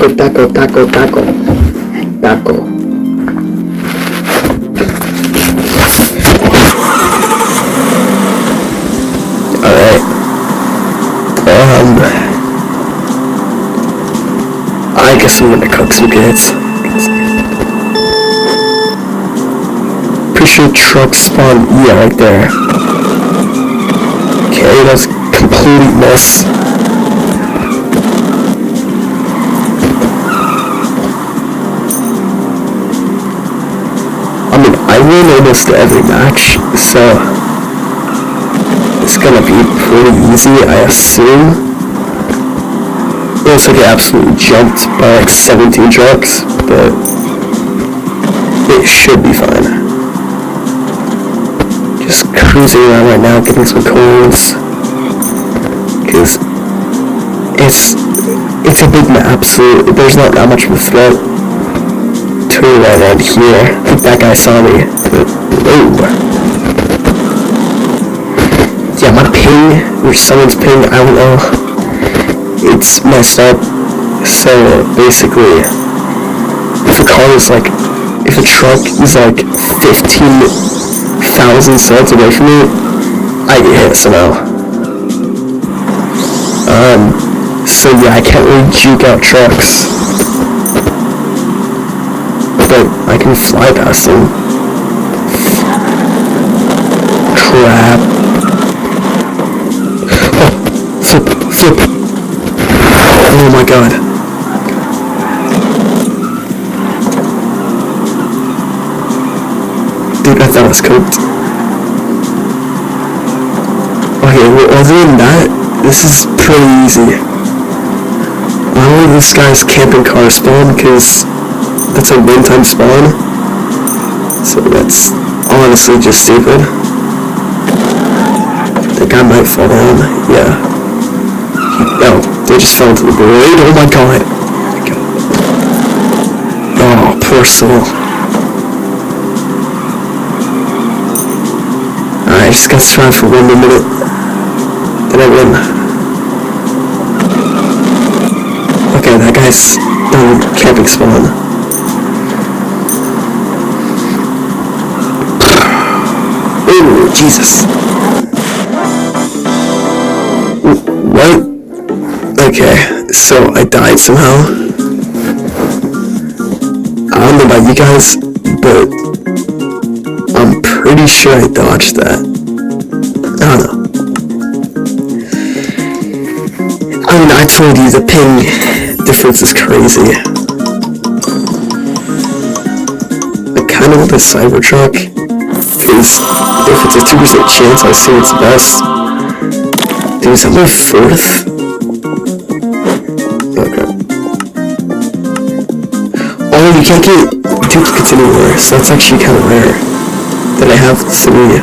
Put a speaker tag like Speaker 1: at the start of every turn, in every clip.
Speaker 1: Taco. Alright. I guess I'm gonna cook some kids. Pretty sure trucks spawn, yeah, right there. Okay, that's complete mess. I mean, I win almost every match, so it's gonna be pretty easy, I assume. It looks like it absolutely jumped by like 17 trucks, but it should be fine. Just cruising around right now, getting some coins, because it's a big map, so there's not that much of a threat to right around here. I think that guy saw me, but whoa. Yeah, my ping, or someone's ping, I don't know, it's messed up. So basically, if a car is like, if a truck is like 15,000 cells away from me, I get hit somehow. So yeah, I can't really juke out trucks, but I can fly past them. Crap. Oh, flip. Oh my god. Dude, I thought I was cooked. Okay, well, other than that, this is pretty easy. I don't know if this guy's camping car spawn, because that's a one-time spawn. So that's honestly just stupid. I think I might fall down. Yeah. No, they just fell into the void. Oh my god. Oh, poor soul. Alright, I just gotta strive for 1 more minute. Then I win. Okay, that guy's done camping spawn. Oh, Jesus. What? Okay, so I died somehow. I don't know about you guys, but I'm pretty sure I dodged that. I don't know. I mean, I told you the ping difference is crazy. I kind of want this Cybertruck, because if it's a 2% chance, I assume it's the best. Dude, is that my 4th? Okay. Oh, you can't get duplicates anymore, so that's actually kind of rare that I have 3.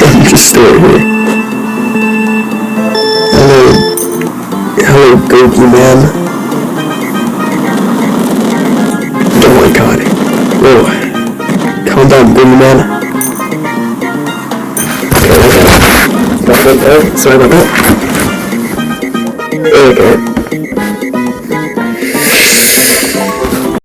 Speaker 1: I'm just staring here. Hello, Gogi man. Oh my god. Whoa. Calm down, Gogi man. Sorry about that. Okay.